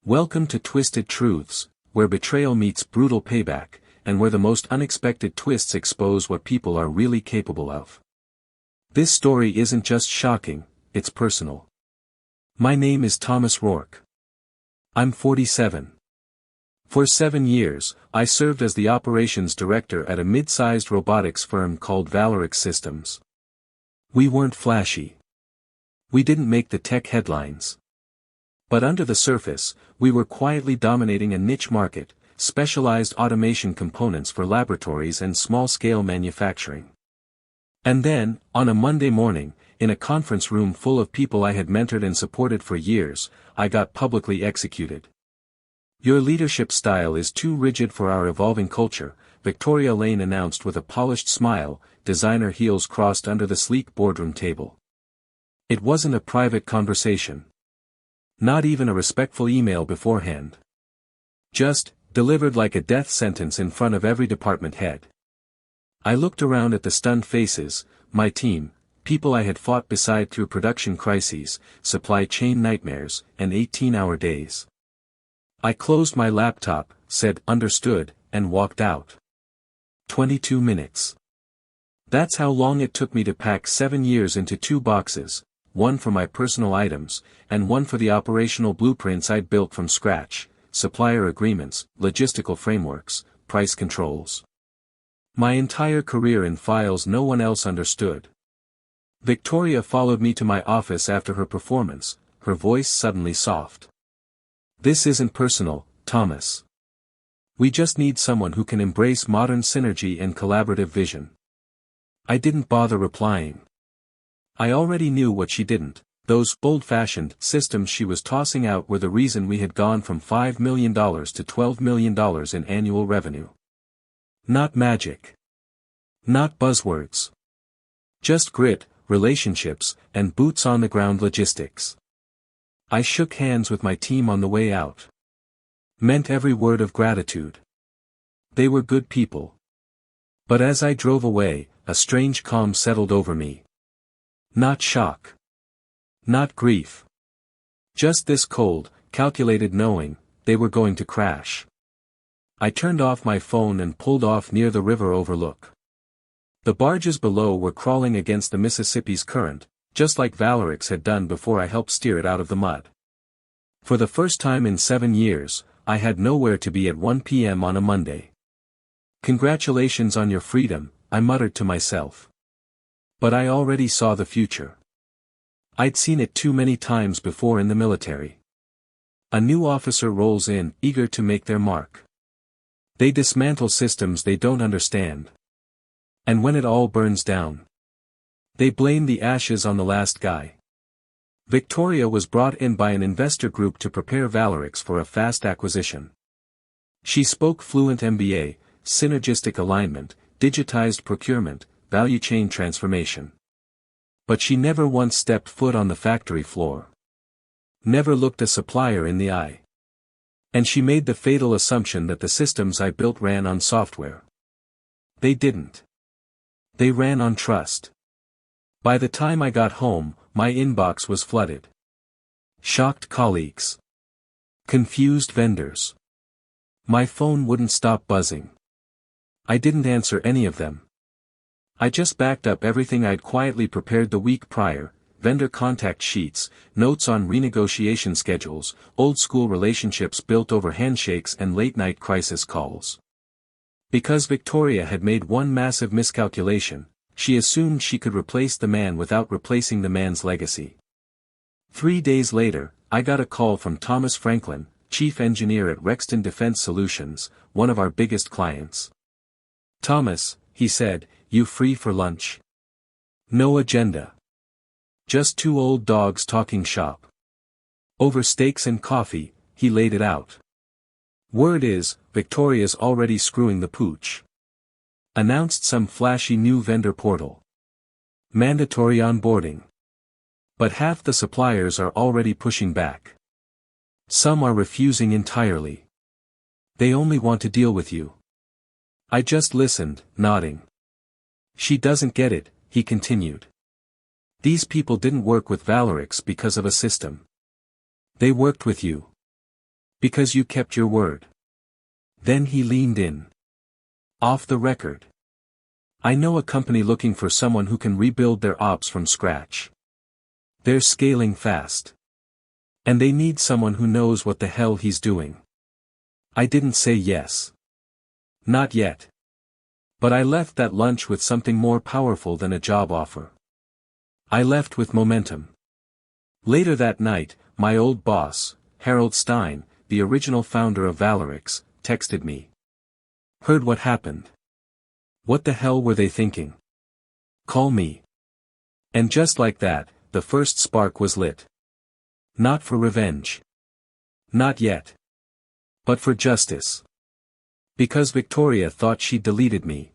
Welcome to Twisted Truths, where betrayal meets brutal payback, and where the most unexpected twists expose what people are really capable of. This story isn't just shocking, it's personal. My name is Thomas Rourke. I'm 47. For 7 years, I served as the operations director at a mid-sized robotics firm called Poetic Systems. We weren't flashy. We didn't make the tech headlines. But under the surface, we were quietly dominating a niche market, specialized automation components for laboratories and small-scale manufacturing. And then, on a Monday morning, in a conference room full of people I had mentored and supported for years, I got publicly executed. "Your leadership style is too rigid for our evolving culture," Victoria Lane announced with a polished smile, designer heels crossed under the sleek boardroom table. It wasn't a private conversation. Not even a respectful email beforehand. Just, delivered like a death sentence in front of every department head. I looked around at the stunned faces, my team, people I had fought beside through production crises, supply chain nightmares, and 18-hour days. I closed my laptop, said "understood," and walked out. 22 minutes. That's how long it took me to pack 7 years into 2 boxes. One for my personal items, and one for the operational blueprints I'd built from scratch, supplier agreements, logistical frameworks, price controls. My entire career in files no one else understood. Victoria followed me to my office after her performance, her voice suddenly soft. "This isn't personal, Thomas. We just need someone who can embrace modern synergy and collaborative vision." I didn't bother replying. I already knew what she didn't. Those old-fashioned systems she was tossing out were the reason we had gone from $5 million to $12 million in annual revenue. Not magic. Not buzzwords. Just grit, relationships, and boots-on-the-ground logistics. I shook hands with my team on the way out. Meant every word of gratitude. They were good people. But as I drove away, a strange calm settled over me. Not shock. Not grief. Just this cold, calculated knowing, they were going to crash. I turned off my phone and pulled off near the river overlook. The barges below were crawling against the Mississippi's current, just like Poetic had done before I helped steer it out of the mud. For the first time in 7 years, I had nowhere to be at 1 p.m. on a Monday. "Congratulations on your freedom," I muttered to myself. But I already saw the future. I'd seen it too many times before in the military. A new officer rolls in, eager to make their mark. They dismantle systems they don't understand. And when it all burns down, they blame the ashes on the last guy. Victoria was brought in by an investor group to prepare Poetic for a fast acquisition. She spoke fluent MBA, synergistic alignment, digitized procurement, value chain transformation. But she never once stepped foot on the factory floor. Never looked a supplier in the eye. And she made the fatal assumption that the systems I built ran on software. They didn't. They ran on trust. By the time I got home, my inbox was flooded. Shocked colleagues. Confused vendors. My phone wouldn't stop buzzing. I didn't answer any of them. I just backed up everything I'd quietly prepared the week prior, vendor contact sheets, notes on renegotiation schedules, old-school relationships built over handshakes and late-night crisis calls. Because Victoria had made one massive miscalculation, she assumed she could replace the man without replacing the man's legacy. 3 days later, I got a call from Thomas Franklin, chief engineer at Rexton Defense Solutions, one of our biggest clients. "Thomas," he said, "you free for lunch?" No agenda. Just 2 old dogs talking shop. Over steaks and coffee, he laid it out. "Word is, Victoria's already screwing the pooch. Announced some flashy new vendor portal. Mandatory onboarding. But half the suppliers are already pushing back. Some are refusing entirely. They only want to deal with you." I just listened, nodding. "She doesn't get it," he continued. "These people didn't work with Poetic because of a system. They worked with you. Because you kept your word. Then he leaned in. Off the record. I know a company looking for someone who can rebuild their ops from scratch. They're scaling fast. And they need someone who knows what the hell he's doing. I didn't say yes. Not yet. But I left that lunch with something more powerful than a job offer. I left with momentum. Later that night, my old boss, Harold Stein, the original founder of Valerix, texted me. Heard what happened. What the hell were they thinking? Call me. And just like that, the first spark was lit. Not for revenge. Not yet. But for justice. Because Victoria thought she'd deleted me.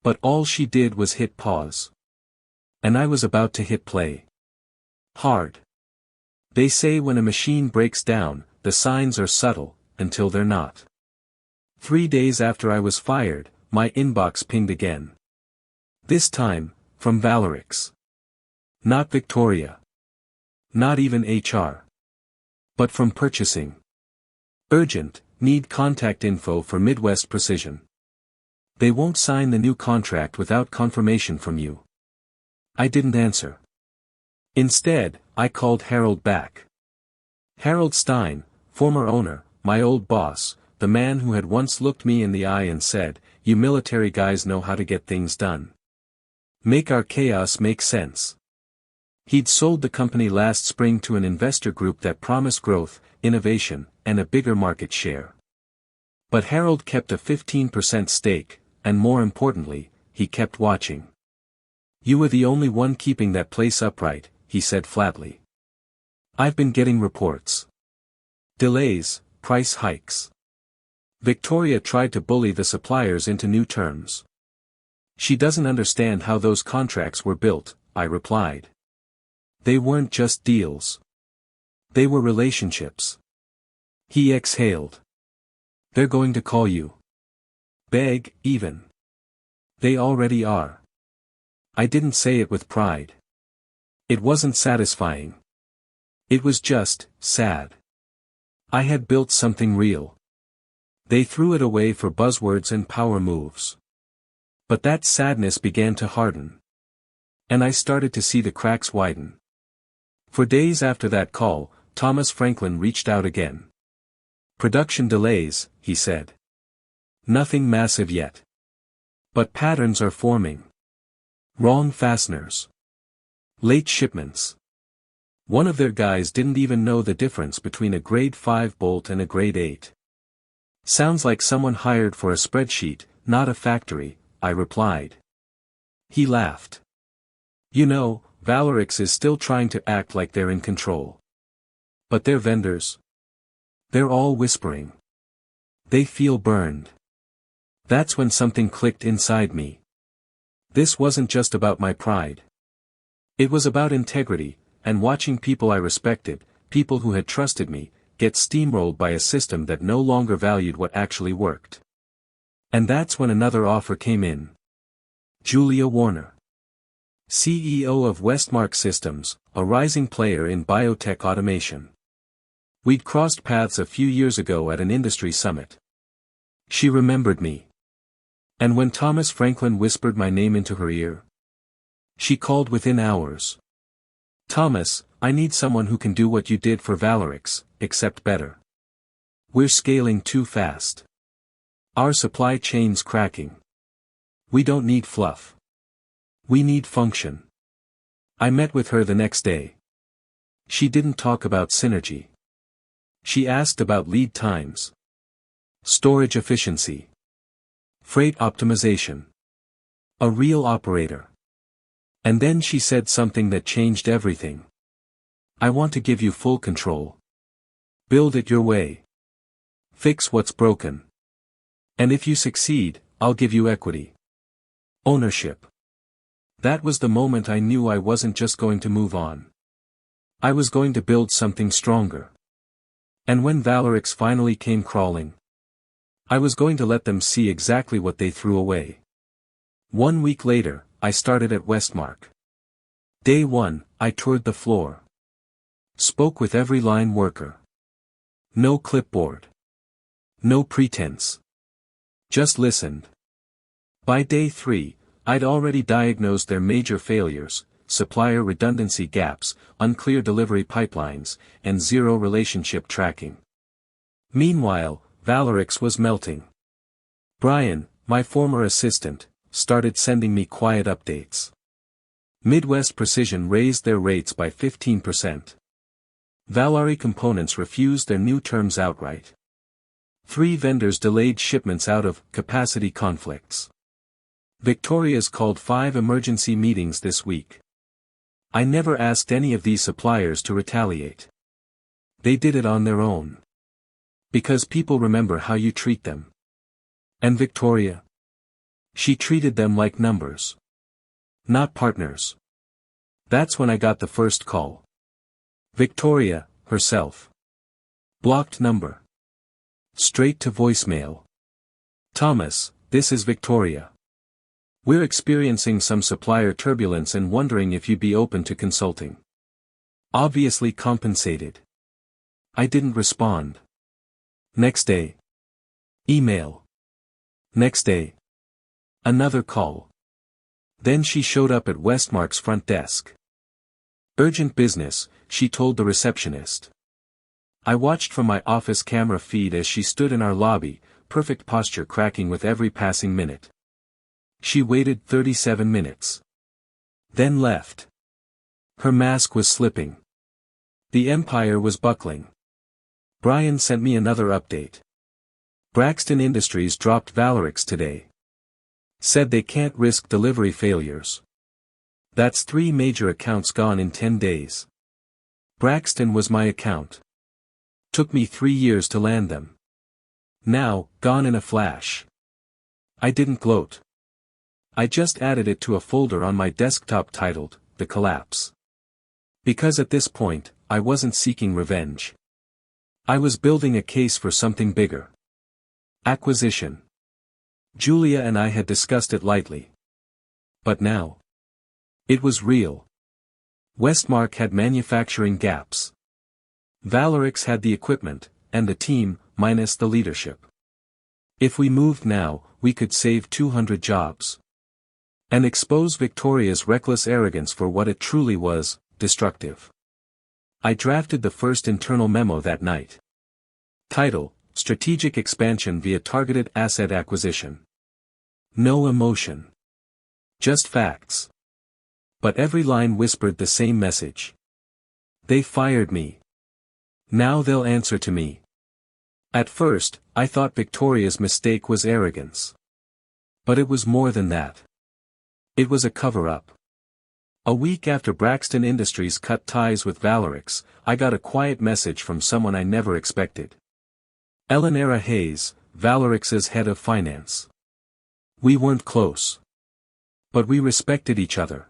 But all she did was hit pause. And I was about to hit play. Hard. They say when a machine breaks down, the signs are subtle, until they're not. 3 days after I was fired, my inbox pinged again. This time, from Valerix. Not Victoria. Not even HR. But from purchasing. Urgent, need contact info for Midwest Precision. They won't sign the new contract without confirmation from you. I didn't answer. Instead, I called Harold back. Harold Stein, former owner, my old boss, the man who had once looked me in the eye and said, "You military guys know how to get things done. Make our chaos make sense." He'd sold the company last spring to an investor group that promised growth, innovation, and a bigger market share. But Harold kept a 15% stake, and more importantly, he kept watching. "You were the only one keeping that place upright," he said flatly. "I've been getting reports. Delays, price hikes. Victoria tried to bully the suppliers into new terms. She doesn't understand how those contracts were built," I replied. "They weren't just deals. They were relationships." He exhaled. "They're going to call you. Beg, even. They already are." I didn't say it with pride. It wasn't satisfying. It was just, sad. I had built something real. They threw it away for buzzwords and power moves. But that sadness began to harden. And I started to see the cracks widen. For days after that call, Thomas Franklin reached out again. "Production delays," he said. "Nothing massive yet. But patterns are forming. Wrong fasteners. Late shipments. One of their guys didn't even know the difference between a grade 5 bolt and a grade 8. Sounds like someone hired for a spreadsheet, not a factory," I replied. He laughed. "You know, Valerix is still trying to act like they're in control. But their vendors? They're all whispering. They feel burned." That's when something clicked inside me. This wasn't just about my pride. It was about integrity, and watching people I respected, people who had trusted me, get steamrolled by a system that no longer valued what actually worked. And that's when another offer came in. Julia Warner, CEO of Westmark Systems, a rising player in biotech automation. We'd crossed paths a few years ago at an industry summit. She remembered me. And when Thomas Franklin whispered my name into her ear, she called within hours. "Thomas, I need someone who can do what you did for Valerix, except better. We're scaling too fast. Our supply chain's cracking. We don't need fluff. We need function." I met with her the next day. She didn't talk about synergy. She asked about lead times, storage efficiency, freight optimization. A real operator. And then she said something that changed everything. "I want to give you full control. Build it your way. Fix what's broken. And if you succeed, I'll give you equity. Ownership." That was the moment I knew I wasn't just going to move on. I was going to build something stronger. And when Valerix finally came crawling, I was going to let them see exactly what they threw away. 1 week later, I started at Westmark. Day 1, I toured the floor. Spoke with every line worker. No clipboard. No pretense. Just listened. By day 3, I'd already diagnosed their major failures: supplier redundancy gaps, unclear delivery pipelines, and zero relationship tracking. Meanwhile, Valerix was melting. Brian, my former assistant, started sending me quiet updates. Midwest Precision raised their rates by 15%. Valari Components refused their new terms outright. 3 vendors delayed shipments out of capacity conflicts. Victoria's called 5 emergency meetings this week. I never asked any of these suppliers to retaliate. They did it on their own. Because people remember how you treat them. And Victoria? She treated them like numbers. Not partners. That's when I got the first call. Victoria, herself. Blocked number. Straight to voicemail. Thomas, this is Victoria. We're experiencing some supplier turbulence and wondering if you'd be open to consulting. Obviously compensated. I didn't respond. Next day. Email. Next day. Another call. Then she showed up at Westmark's front desk. Urgent business, she told the receptionist. I watched from my office camera feed as she stood in our lobby, perfect posture cracking with every passing minute. She waited 37 minutes. Then left. Her mask was slipping. The empire was buckling. Brian sent me another update. Braxton Industries dropped Valerix today. Said they can't risk delivery failures. That's 3 major accounts gone in 10 days. Braxton was my account. Took me 3 years to land them. Now, gone in a flash. I didn't gloat. I just added it to a folder on my desktop titled, The Collapse. Because at this point, I wasn't seeking revenge. I was building a case for something bigger. Acquisition. Julia and I had discussed it lightly. But now. It was real. Westmark had manufacturing gaps. Valerix had the equipment, and the team, minus the leadership. If we moved now, we could save 200 jobs. And expose Victoria's reckless arrogance for what it truly was, destructive. I drafted the first internal memo that night. Title: Strategic Expansion via Targeted Asset Acquisition. No emotion. Just facts. But every line whispered the same message. They fired me. Now they'll answer to me. At first, I thought Victoria's mistake was arrogance. But it was more than that. It was a cover-up. A week after Braxton Industries cut ties with Valerix, I got a quiet message from someone I never expected. Eleonora Hayes, Valerix's head of finance. We weren't close. But we respected each other.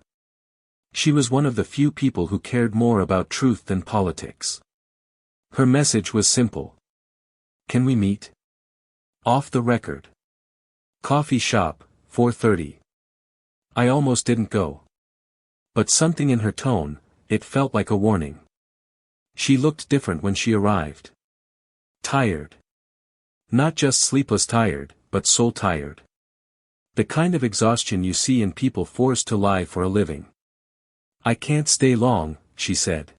She was one of the few people who cared more about truth than politics. Her message was simple. Can we meet? Off the record. Coffee shop, 4:30. I almost didn't go. But something in her tone, it felt like a warning. She looked different when she arrived. Tired. Not just sleepless tired, but soul tired. The kind of exhaustion you see in people forced to lie for a living. I can't stay long, she said.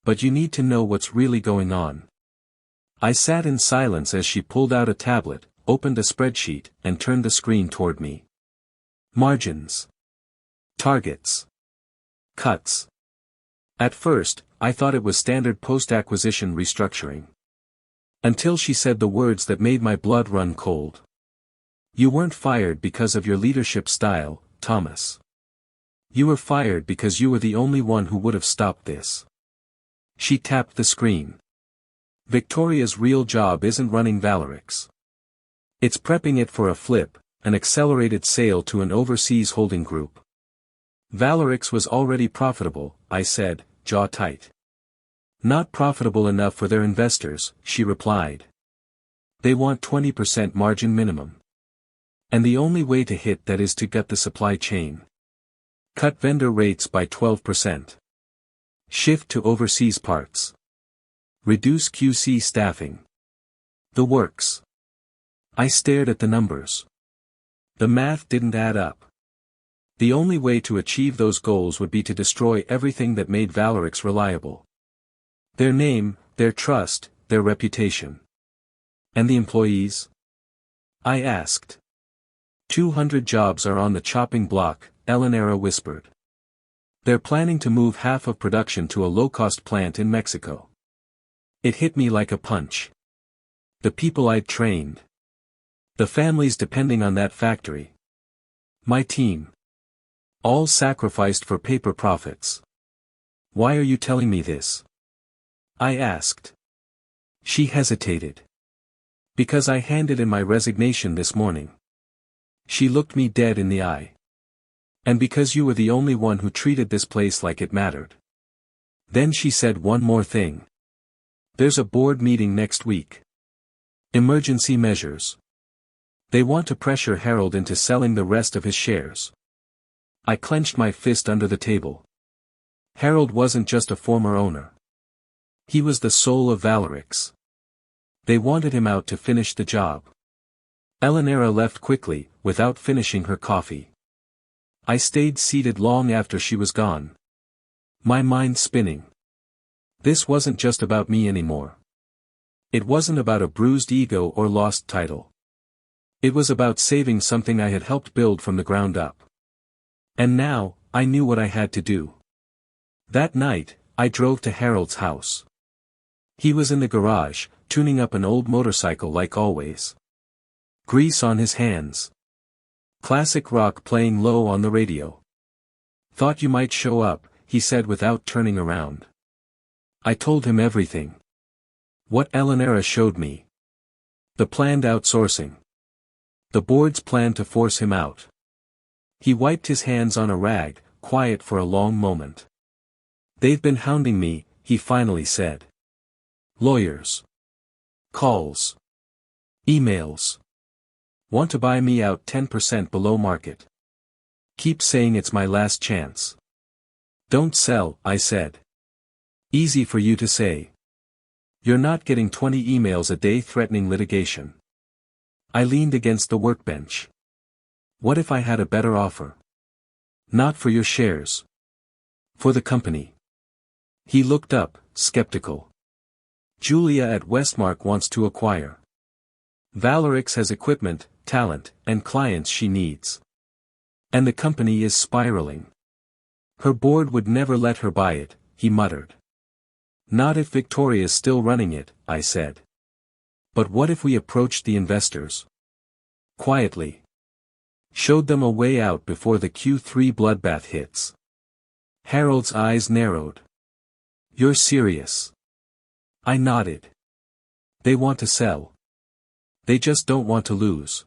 But you need to know what's really going on. I sat in silence as she pulled out a tablet, opened a spreadsheet, and turned the screen toward me. Margins. Targets. Cuts. At first, I thought it was standard post-acquisition restructuring. Until she said the words that made my blood run cold. You weren't fired because of your leadership style, Thomas. You were fired because you were the only one who would have stopped this. She tapped the screen. Victoria's real job isn't running Valerix. It's prepping it for a flip, an accelerated sale to an overseas holding group. Valerix was already profitable, I said, jaw tight. Not profitable enough for their investors, she replied. They want 20% margin minimum. And the only way to hit that is to gut the supply chain. Cut vendor rates by 12%. Shift to overseas parts. Reduce QC staffing. The works. I stared at the numbers. The math didn't add up. The only way to achieve those goals would be to destroy everything that made Valerix reliable. Their name, their trust, their reputation. And the employees? I asked. 200 jobs are on the chopping block, Eleonora whispered. They're planning to move half of production to a low-cost plant in Mexico. It hit me like a punch. The people I'd trained. The families depending on that factory. My team. All sacrificed for paper profits. Why are you telling me this? I asked. She hesitated. Because I handed in my resignation this morning. She looked me dead in the eye. And because you were the only one who treated this place like it mattered. Then she said one more thing. There's a board meeting next week. Emergency measures. They want to pressure Harold into selling the rest of his shares. I clenched my fist under the table. Harold wasn't just a former owner. He was the soul of Valerix. They wanted him out to finish the job. Eleonora left quickly, without finishing her coffee. I stayed seated long after she was gone. My mind spinning. This wasn't just about me anymore. It wasn't about a bruised ego or lost title. It was about saving something I had helped build from the ground up. And now, I knew what I had to do. That night, I drove to Harold's house. He was in the garage, tuning up an old motorcycle like always. Grease on his hands. Classic rock playing low on the radio. Thought you might show up, he said without turning around. I told him everything. What Eleonora showed me. The planned outsourcing. The board's plan to force him out. He wiped his hands on a rag, quiet for a long moment. They've been hounding me, he finally said. Lawyers. Calls. Emails. Want to buy me out 10% below market. Keep saying it's my last chance. Don't sell, I said. Easy for you to say. You're not getting 20 emails a day threatening litigation. I leaned against the workbench. What if I had a better offer? Not for your shares. For the company. He looked up, skeptical. Julia at Westmark wants to acquire. Valerix has equipment, talent, and clients she needs. And the company is spiraling. Her board would never let her buy it, he muttered. Not if Victoria's still running it, I said. But what if we approached the investors? Quietly. Showed them a way out before the Q3 bloodbath hits. Harold's eyes narrowed. You're serious? I nodded. They want to sell. They just don't want to lose.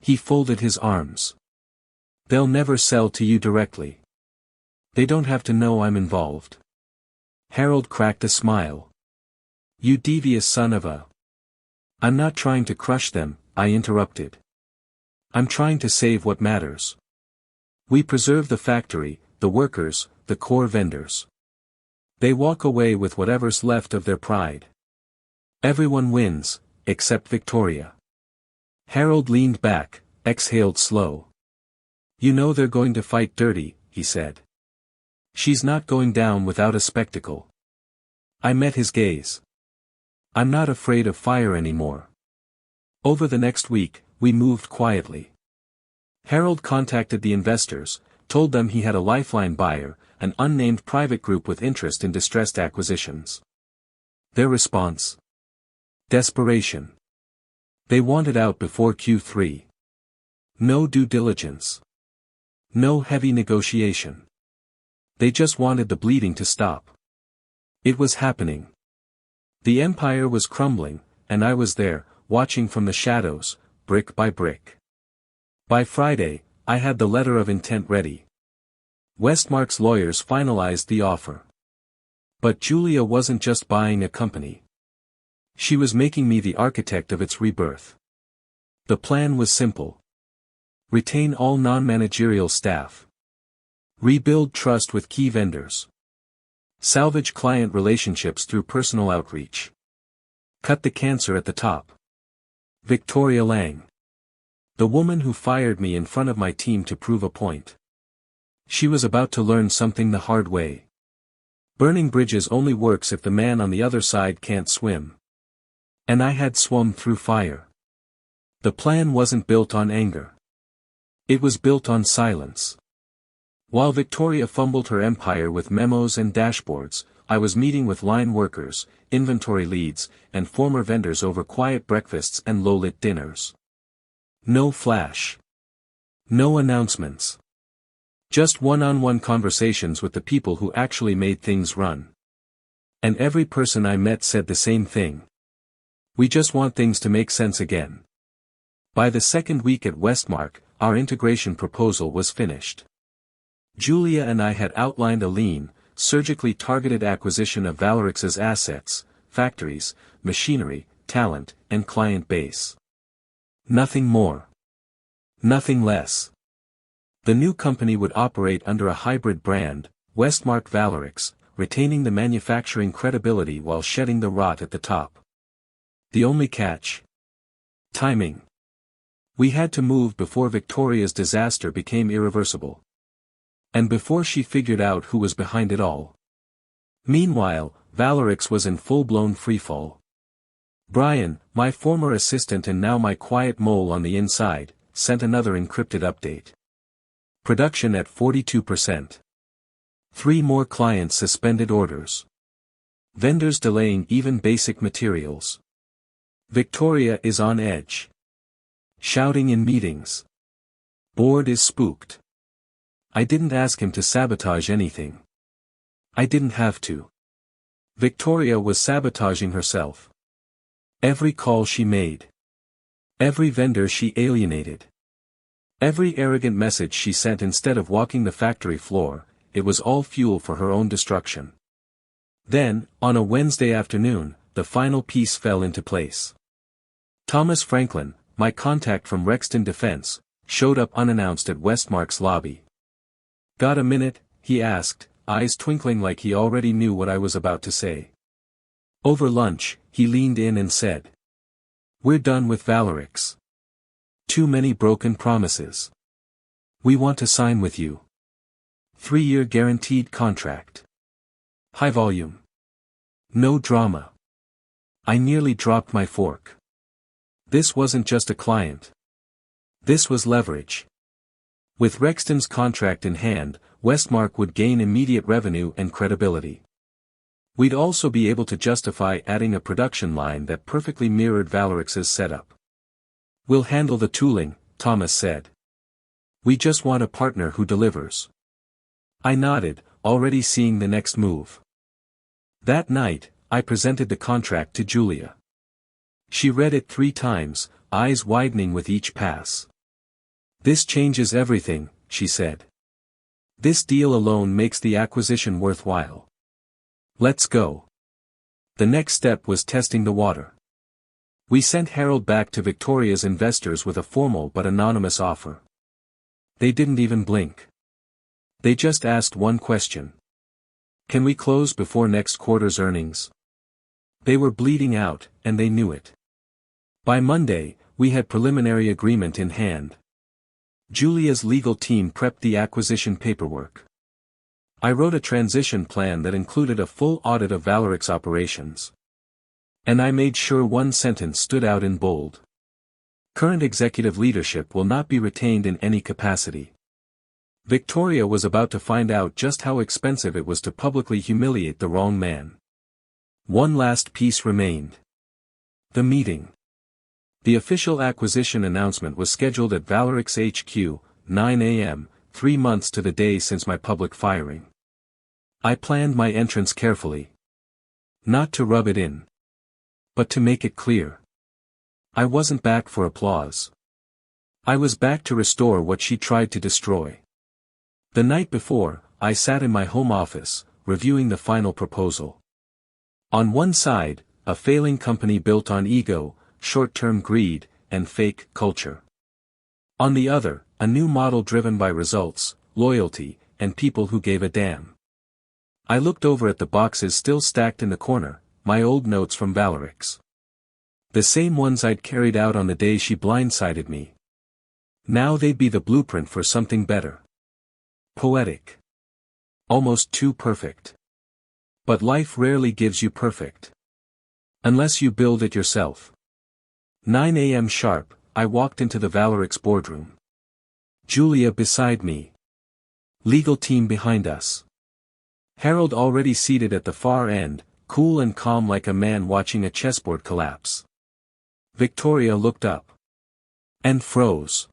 He folded his arms. They'll never sell to you directly. They don't have to know I'm involved. Harold cracked a smile. You devious son of a... I'm not trying to crush them, I interrupted. I'm trying to save what matters. We preserve the factory, the workers, the core vendors. They walk away with whatever's left of their pride. Everyone wins, except Victoria. Harold leaned back, exhaled slow. You know they're going to fight dirty, he said. She's not going down without a spectacle. I met his gaze. I'm not afraid of fire anymore. Over the next week, we moved quietly. Harold contacted the investors, told them he had a lifeline buyer, an unnamed private group with interest in distressed acquisitions. Their response? Desperation. They wanted out before Q3. No due diligence. No heavy negotiation. They just wanted the bleeding to stop. It was happening. The empire was crumbling, and I was there, watching from the shadows, brick by brick. By Friday, I had the letter of intent ready. Westmark's lawyers finalized the offer. But Julia wasn't just buying a company. She was making me the architect of its rebirth. The plan was simple. Retain all non-managerial staff. Rebuild trust with key vendors. Salvage client relationships through personal outreach. Cut the cancer at the top. Victoria Lang. The woman who fired me in front of my team to prove a point. She was about to learn something the hard way. Burning bridges only works if the man on the other side can't swim. And I had swum through fire. The plan wasn't built on anger. It was built on silence. While Victoria fumbled her empire with memos and dashboards, I was meeting with line workers, inventory leads, and former vendors over quiet breakfasts and low-lit dinners. No flash. No announcements. Just one-on-one conversations with the people who actually made things run. And every person I met said the same thing. We just want things to make sense again. By the second week at Westmark, our integration proposal was finished. Julia and I had outlined a lean, surgically targeted acquisition of Valerix's assets, factories, machinery, talent, and client base. Nothing more. Nothing less. The new company would operate under a hybrid brand, Westmark Valerix, retaining the manufacturing credibility while shedding the rot at the top. The only catch? Timing. We had to move before Victoria's disaster became irreversible. And before she figured out who was behind it all. Meanwhile, Valerix was in full-blown freefall. Brian, my former assistant and now my quiet mole on the inside, sent another encrypted update. Production at 42%. 3 more clients suspended orders. Vendors delaying even basic materials. Victoria is on edge. Shouting in meetings. Board is spooked. I didn't ask him to sabotage anything. I didn't have to. Victoria was sabotaging herself. Every call she made. Every vendor she alienated. Every arrogant message she sent instead of walking the factory floor, it was all fuel for her own destruction. Then, on a Wednesday afternoon, the final piece fell into place. Thomas Franklin, my contact from Rexton Defense, showed up unannounced at Westmark's lobby. "Got a minute?" he asked, eyes twinkling like he already knew what I was about to say. Over lunch, he leaned in and said, "We're done with Valerix. Too many broken promises. We want to sign with you. 3-year guaranteed contract. High volume. No drama." I nearly dropped my fork. This wasn't just a client. This was leverage. With Rexton's contract in hand, Westmark would gain immediate revenue and credibility. We'd also be able to justify adding a production line that perfectly mirrored Valerix's setup. "We'll handle the tooling," Thomas said. "We just want a partner who delivers." I nodded, already seeing the next move. That night, I presented the contract to Julia. She read it 3 times, eyes widening with each pass. "This changes everything," she said. "This deal alone makes the acquisition worthwhile. Let's go." The next step was testing the water. We sent Harold back to Victoria's investors with a formal but anonymous offer. They didn't even blink. They just asked one question. "Can we close before next quarter's earnings?" They were bleeding out, and they knew it. By Monday, we had preliminary agreement in hand. Julia's legal team prepped the acquisition paperwork. I wrote a transition plan that included a full audit of Valerix operations. And I made sure one sentence stood out in bold. Current executive leadership will not be retained in any capacity. Victoria was about to find out just how expensive it was to publicly humiliate the wrong man. One last piece remained. The meeting. The official acquisition announcement was scheduled at Valerix HQ, 9 a.m., 3 months to the day since my public firing. I planned my entrance carefully. Not to rub it in. But to make it clear. I wasn't back for applause. I was back to restore what she tried to destroy. The night before, I sat in my home office, reviewing the final proposal. On one side, a failing company built on ego, short-term greed, and fake culture. On the other, a new model driven by results, loyalty, and people who gave a damn. I looked over at the boxes still stacked in the corner, my old notes from Valerix. The same ones I'd carried out on the day she blindsided me. Now they'd be the blueprint for something better. Poetic. Almost too perfect. But life rarely gives you perfect. Unless you build it yourself. 9 a.m. sharp, I walked into the Valerix boardroom. Julia beside me. Legal team behind us. Harold already seated at the far end, cool and calm like a man watching a chessboard collapse. Victoria looked up. And froze.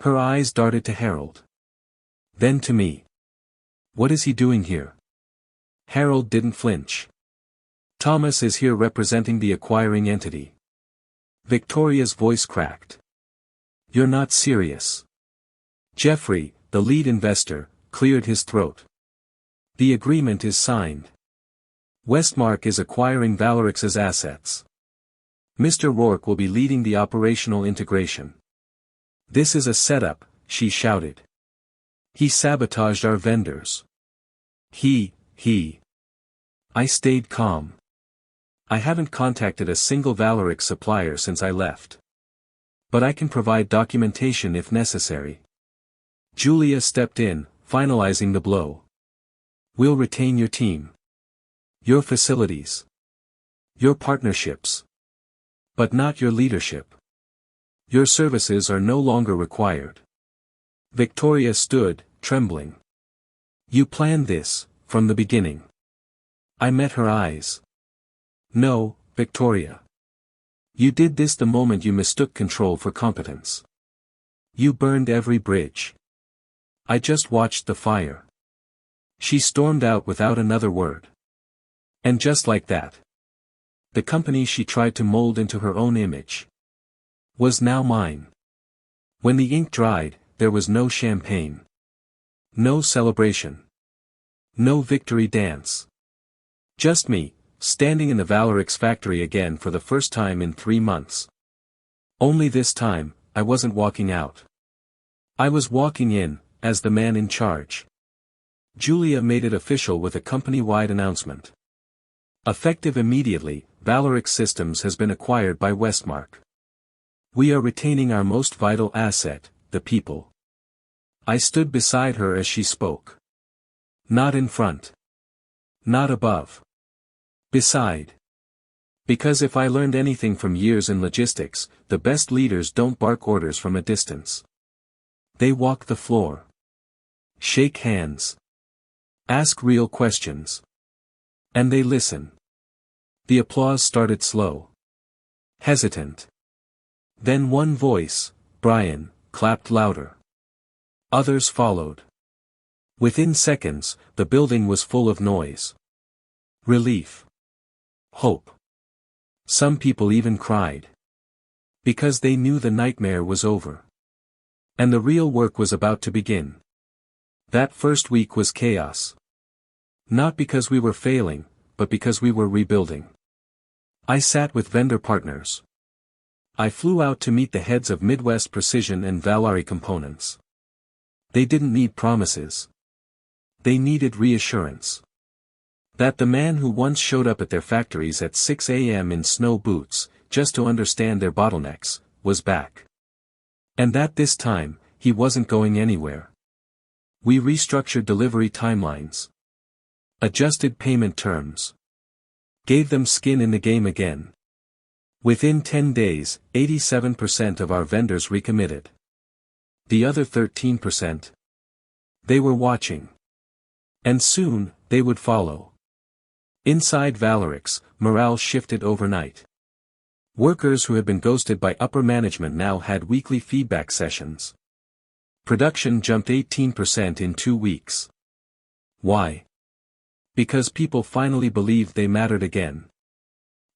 Her eyes darted to Harold. Then to me. What is he doing here? Harold didn't flinch. Thomas is here representing the acquiring entity. Victoria's voice cracked. You're not serious. Jeffrey, the lead investor, cleared his throat. The agreement is signed. Westmark is acquiring Valerix's assets. Mr. Rourke will be leading the operational integration. This is a setup, she shouted. He sabotaged our vendors. He. I stayed calm. I haven't contacted a single Valerix supplier since I left. But I can provide documentation if necessary. Julia stepped in, finalizing the blow. We'll retain your team. Your facilities. Your partnerships. But not your leadership. Your services are no longer required. Victoria stood, trembling. You planned this, from the beginning. I met her eyes. No, Victoria. You did this the moment you mistook control for competence. You burned every bridge. I just watched the fire. She stormed out without another word. And just like that. The company she tried to mold into her own image was now mine. When the ink dried, there was no champagne. No celebration. No victory dance. Just me, standing in the Valerix factory again for the first time in 3 months. Only this time, I wasn't walking out. I was walking in, as the man in charge. Julia made it official with a company-wide announcement. Effective immediately, Valerix Systems has been acquired by Westmark. We are retaining our most vital asset, the people. I stood beside her as she spoke. Not in front. Not above. Beside. Because if I learned anything from years in logistics, the best leaders don't bark orders from a distance. They walk the floor. Shake hands. Ask real questions. And they listen. The applause started slow. Hesitant. Then one voice, Brian, clapped louder. Others followed. Within seconds, the building was full of noise. Relief. Hope. Some people even cried. Because they knew the nightmare was over. And the real work was about to begin. That first week was chaos. Not because we were failing, but because we were rebuilding. I sat with vendor partners. I flew out to meet the heads of Midwest Precision and Valari Components. They didn't need promises. They needed reassurance. That the man who once showed up at their factories at 6 a.m. in snow boots, just to understand their bottlenecks, was back. And that this time, he wasn't going anywhere. We restructured delivery timelines. Adjusted payment terms. Gave them skin in the game again. Within 10 days, 87% of our vendors recommitted. The other 13%. They were watching. And soon, they would follow. Inside Valerix, morale shifted overnight. Workers who had been ghosted by upper management now had weekly feedback sessions. Production jumped 18% in 2 weeks. Why? Because people finally believed they mattered again.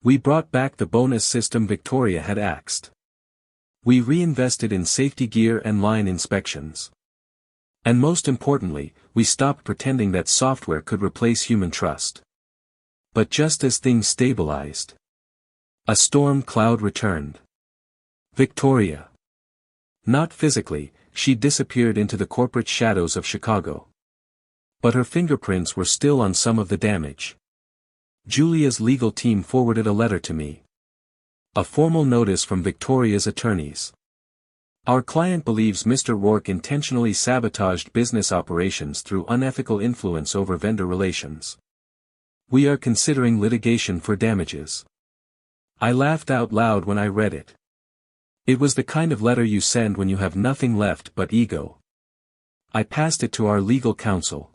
We brought back the bonus system Victoria had axed. We reinvested in safety gear and line inspections. And most importantly, we stopped pretending that software could replace human trust. But just as things stabilized, a storm cloud returned. Victoria. Not physically, she disappeared into the corporate shadows of Chicago. But her fingerprints were still on some of the damage. Julia's legal team forwarded a letter to me. A formal notice from Victoria's attorneys. Our client believes Mr. Rourke intentionally sabotaged business operations through unethical influence over vendor relations. We are considering litigation for damages. I laughed out loud when I read it. It was the kind of letter you send when you have nothing left but ego. I passed it to our legal counsel.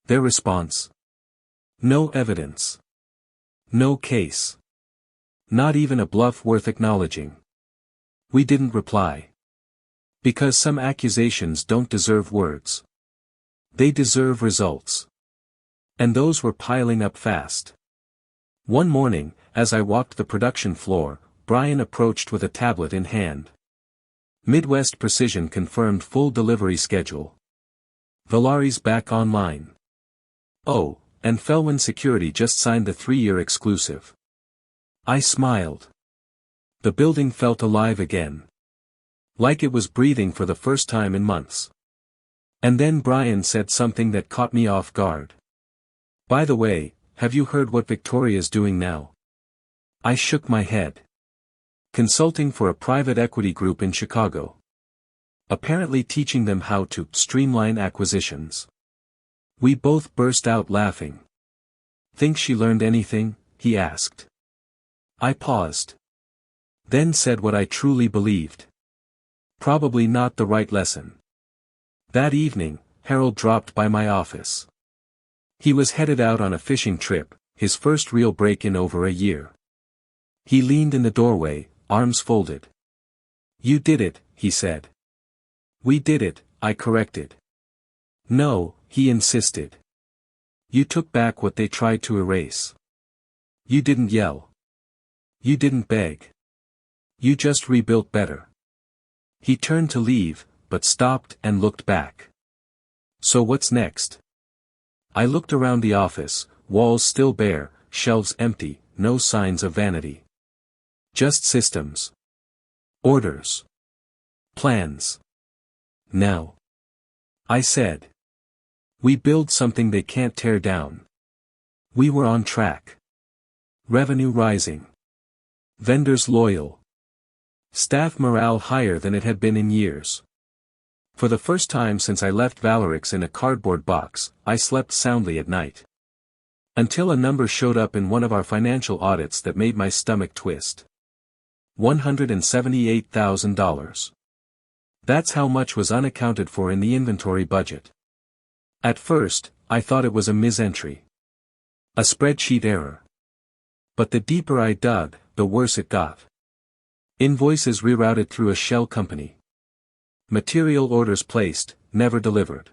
Their response? No evidence. No case. Not even a bluff worth acknowledging. We didn't reply. Because some accusations don't deserve words. They deserve results. And those were piling up fast. One morning, as I walked the production floor, Brian approached with a tablet in hand. Midwest Precision confirmed full delivery schedule. Valari's back online. Oh, and Felwyn Security just signed the 3-year exclusive. I smiled. The building felt alive again. Like it was breathing for the first time in months. And then Brian said something that caught me off guard. By the way, have you heard what Victoria's doing now? I shook my head. Consulting for a private equity group in Chicago. Apparently teaching them how to streamline acquisitions. We both burst out laughing. Think she learned anything? He asked. I paused. Then said what I truly believed. Probably not the right lesson. That evening, Harold dropped by my office. He was headed out on a fishing trip, his first real break in over a year. He leaned in the doorway, arms folded. You did it, he said. We did it, I corrected. No, he insisted. You took back what they tried to erase. You didn't yell. You didn't beg. You just rebuilt better. He turned to leave, but stopped and looked back. So what's next? I looked around the office, walls still bare, shelves empty, no signs of vanity. Just systems. Orders. Plans. Now. I said. We build something they can't tear down. We were on track. Revenue rising. Vendors loyal. Staff morale higher than it had been in years. For the first time since I left Valerix in a cardboard box, I slept soundly at night. Until a number showed up in one of our financial audits that made my stomach twist. $178,000. That's how much was unaccounted for in the inventory budget. At first, I thought it was a misentry. A spreadsheet error. But the deeper I dug, the worse it got. Invoices rerouted through a shell company. Material orders placed, never delivered.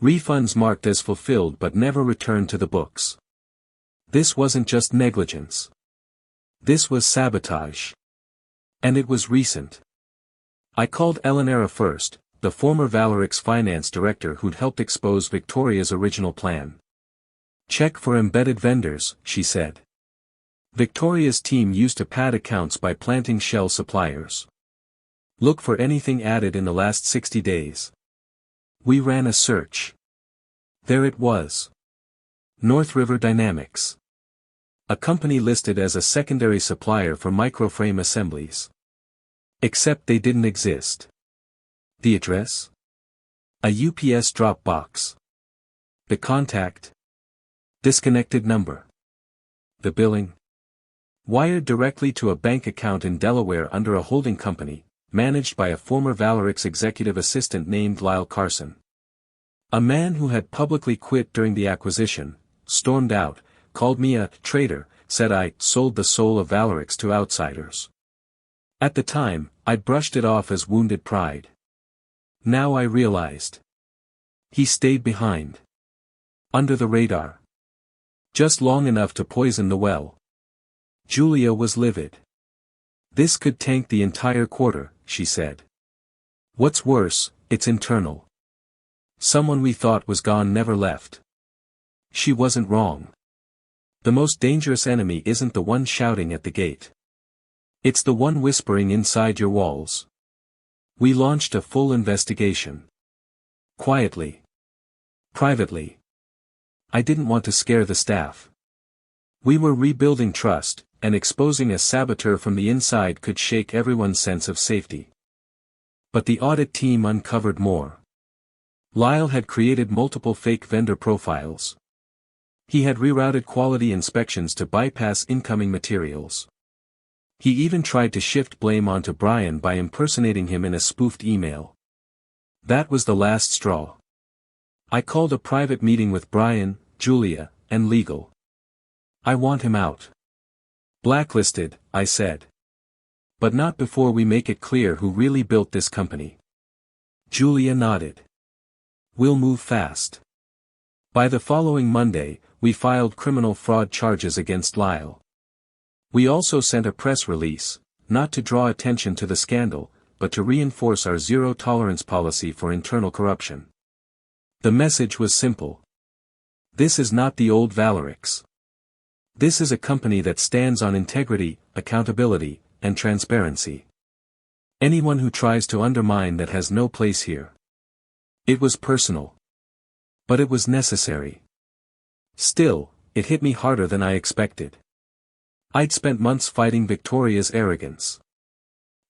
Refunds marked as fulfilled but never returned to the books. This wasn't just negligence. This was sabotage. And it was recent. I called Eleonora first, the former Valerix finance director who'd helped expose Victoria's original plan. Check for embedded vendors, she said. Victoria's team used to pad accounts by planting shell suppliers. Look for anything added in the last 60 days. We ran a search. There it was. North River Dynamics. A company listed as a secondary supplier for microframe assemblies. Except they didn't exist. The address? A UPS drop box. The contact? Disconnected number. The billing? Wired directly to a bank account in Delaware under a holding company, managed by a former Valerix executive assistant named Lyle Carson. A man who had publicly quit during the acquisition, stormed out, called me a traitor, said I sold the soul of Valerix to outsiders. At the time, I brushed it off as wounded pride. Now I realized. He stayed behind. Under the radar. Just long enough to poison the well. Julia was livid. This could tank the entire quarter, she said. What's worse, it's internal. Someone we thought was gone never left. She wasn't wrong. The most dangerous enemy isn't the one shouting at the gate. It's the one whispering inside your walls. We launched a full investigation. Quietly. Privately. I didn't want to scare the staff. We were rebuilding trust, and exposing a saboteur from the inside could shake everyone's sense of safety. But the audit team uncovered more. Lyle had created multiple fake vendor profiles. He had rerouted quality inspections to bypass incoming materials. He even tried to shift blame onto Brian by impersonating him in a spoofed email. That was the last straw. I called a private meeting with Brian, Julia, and legal. I want him out. Blacklisted, I said. But not before we make it clear who really built this company. Julia nodded. We'll move fast. By the following Monday, we filed criminal fraud charges against Lyle. We also sent a press release, not to draw attention to the scandal, but to reinforce our zero-tolerance policy for internal corruption. The message was simple. This is not the old Valerix. This is a company that stands on integrity, accountability, and transparency. Anyone who tries to undermine that has no place here. It was personal. But it was necessary. Still, it hit me harder than I expected. I'd spent months fighting Victoria's arrogance.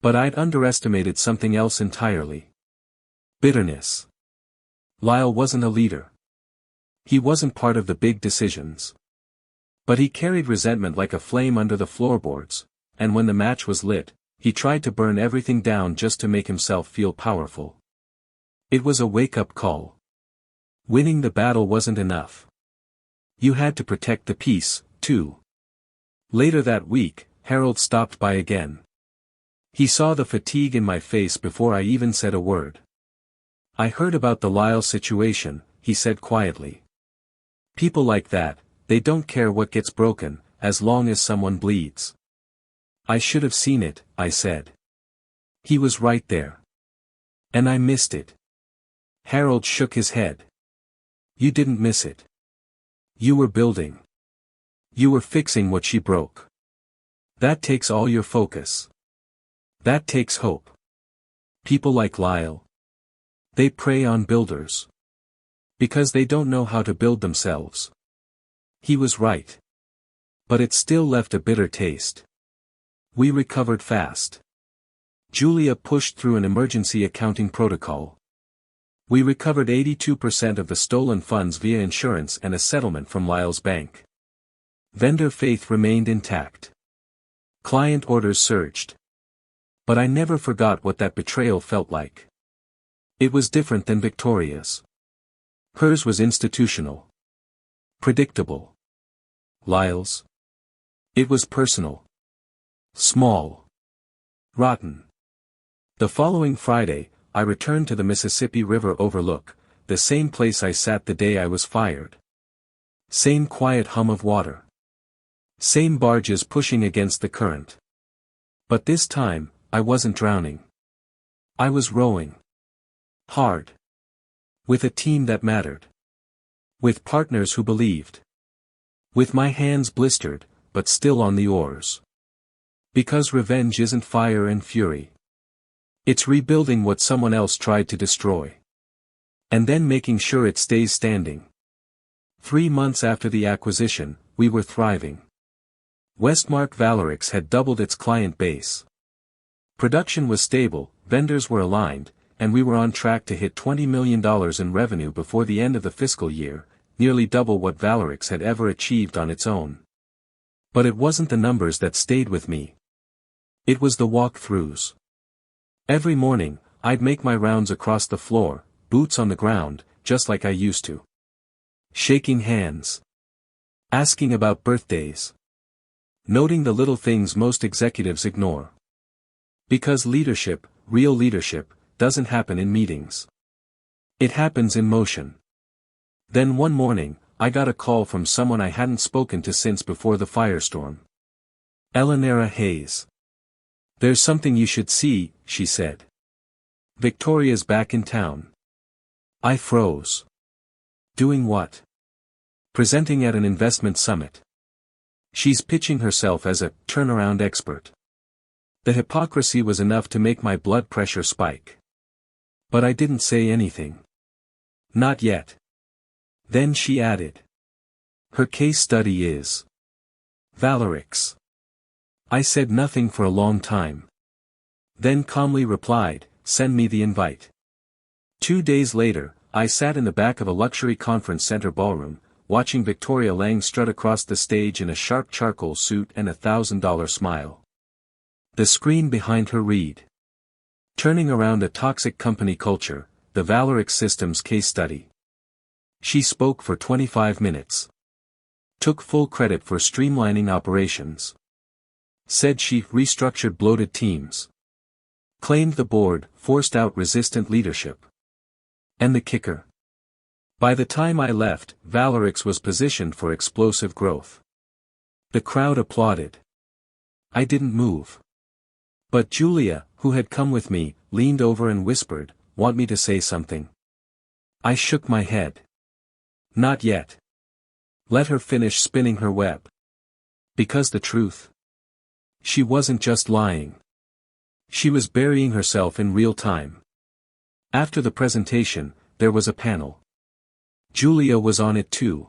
But I'd underestimated something else entirely. Bitterness. Lyle wasn't a leader. He wasn't part of the big decisions. But he carried resentment like a flame under the floorboards, and when the match was lit, he tried to burn everything down just to make himself feel powerful. It was a wake-up call. Winning the battle wasn't enough. You had to protect the peace, too. Later that week, Harold stopped by again. He saw the fatigue in my face before I even said a word. I heard about the Lyle situation, he said quietly. People like that, they don't care what gets broken, as long as someone bleeds. I should have seen it, I said. He was right there. And I missed it. Harold shook his head. You didn't miss it. You were building. You were fixing what she broke. That takes all your focus. That takes hope. People like Lyle. They prey on builders. Because they don't know how to build themselves. He was right. But it still left a bitter taste. We recovered fast. Julia pushed through an emergency accounting protocol. We recovered 82% of the stolen funds via insurance and a settlement from Lyle's bank. Vendor faith remained intact. Client orders surged. But I never forgot what that betrayal felt like. It was different than Victoria's. Hers was institutional. Predictable. Lyle's. It was personal. Small. Rotten. The following Friday, I returned to the Mississippi River overlook, the same place I sat the day I was fired. Same quiet hum of water. Same barges pushing against the current. But this time, I wasn't drowning. I was rowing. Hard. With a team that mattered. With partners who believed. With my hands blistered, but still on the oars. Because revenge isn't fire and fury. It's rebuilding what someone else tried to destroy. And then making sure it stays standing. 3 months after the acquisition, we were thriving. Westmark Valerix had doubled its client base. Production was stable, vendors were aligned, and we were on track to hit $20 million in revenue before the end of the fiscal year, nearly double what Valerix had ever achieved on its own. But it wasn't the numbers that stayed with me. It was the walkthroughs. Every morning, I'd make my rounds across the floor, boots on the ground, just like I used to. Shaking hands. Asking about birthdays. Noting the little things most executives ignore. Because leadership, real leadership, doesn't happen in meetings. It happens in motion. Then one morning, I got a call from someone I hadn't spoken to since before the firestorm. Eleonora Hayes. There's something you should see, she said. Victoria's back in town. I froze. Doing what? Presenting at an investment summit. She's pitching herself as a turnaround expert. The hypocrisy was enough to make my blood pressure spike. But I didn't say anything. Not yet. Then she added. Her case study is Valerix. I said nothing for a long time. Then calmly replied, send me the invite. 2 days later, I sat in the back of a luxury conference center ballroom, watching Victoria Lang strut across the stage in a sharp charcoal suit and $1,000 smile. The screen behind her read. Turning around a toxic company culture, the Valerix Systems case study. She spoke for 25 minutes. Took full credit for streamlining operations. Said she restructured bloated teams. Claimed the board forced out resistant leadership. And the kicker? By the time I left, Valerix was positioned for explosive growth. The crowd applauded. I didn't move. But Julia, who had come with me, leaned over and whispered, want me to say something? I shook my head. Not yet. Let her finish spinning her web. Because the truth. She wasn't just lying. She was burying herself in real time. After the presentation, there was a panel. Julia was on it too.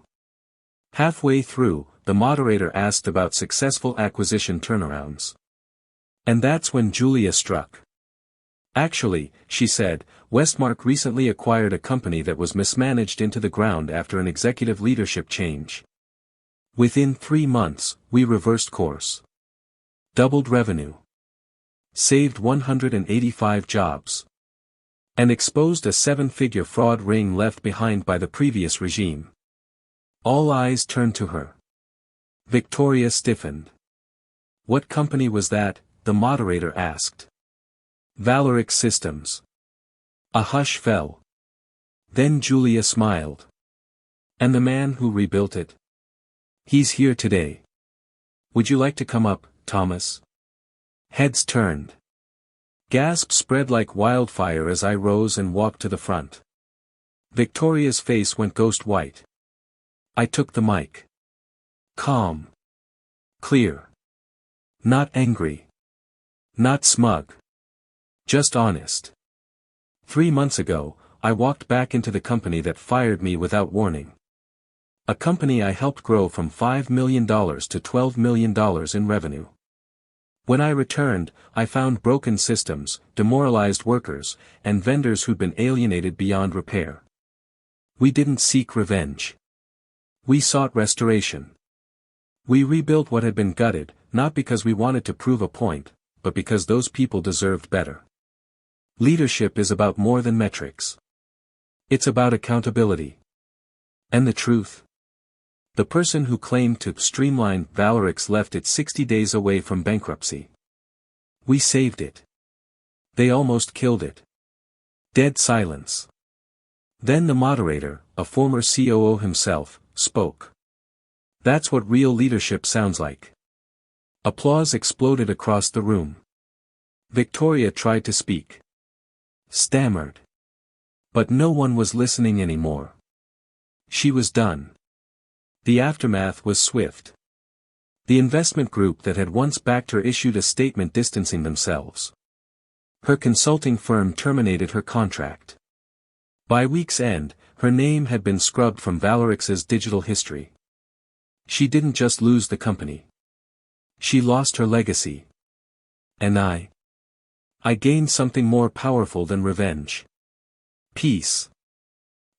Halfway through, the moderator asked about successful acquisition turnarounds. And that's when Julia struck. Actually, she said, Westmark recently acquired a company that was mismanaged into the ground after an executive leadership change. Within 3 months, we reversed course. Doubled revenue. Saved 185 jobs. And exposed a 7-figure fraud ring left behind by the previous regime. All eyes turned to her. Victoria stiffened. What company was that? The moderator asked. Valerix Systems. A hush fell. Then Julia smiled. And the man who rebuilt it? He's here today. Would you like to come up, Thomas? Heads turned. Gasps spread like wildfire as I rose and walked to the front. Victoria's face went ghost white. I took the mic. Calm. Clear. Not angry. Not smug. Just honest. 3 months ago, I walked back into the company that fired me without warning. A company I helped grow from $5 million to $12 million in revenue. When I returned, I found broken systems, demoralized workers, and vendors who'd been alienated beyond repair. We didn't seek revenge. We sought restoration. We rebuilt what had been gutted, not because we wanted to prove a point, but because those people deserved better. Leadership is about more than metrics. It's about accountability. And the truth? The person who claimed to streamline Valerix left it 60 days away from bankruptcy. We saved it. They almost killed it. Dead silence. Then the moderator, a former COO himself, spoke. That's what real leadership sounds like. Applause exploded across the room. Victoria tried to speak. Stammered. But no one was listening anymore. She was done. The aftermath was swift. The investment group that had once backed her issued a statement distancing themselves. Her consulting firm terminated her contract. By week's end, her name had been scrubbed from Valerix's digital history. She didn't just lose the company. She lost her legacy. And I gained something more powerful than revenge. Peace.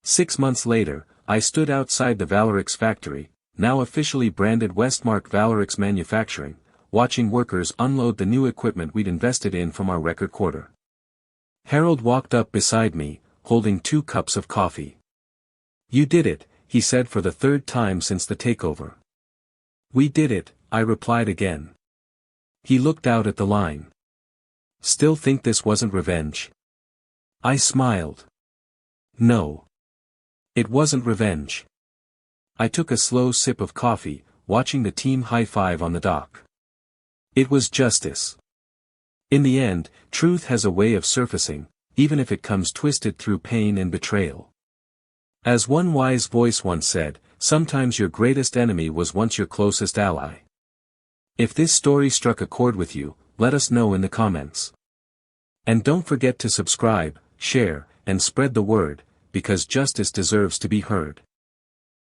6 months later, I stood outside the Valerix factory, now officially branded Westmark Valerix Manufacturing, watching workers unload the new equipment we'd invested in from our record quarter. Harold walked up beside me, holding 2 cups of coffee. You did it, he said for the 3rd time since the takeover. We did it, I replied again. He looked out at the line. Still think this wasn't revenge? I smiled. No. It wasn't revenge. I took a slow sip of coffee, watching the team high-five on the dock. It was justice. In the end, truth has a way of surfacing, even if it comes twisted through pain and betrayal. As one wise voice once said, sometimes your greatest enemy was once your closest ally. If this story struck a chord with you, let us know in the comments. And don't forget to subscribe, share, and spread the word, because justice deserves to be heard.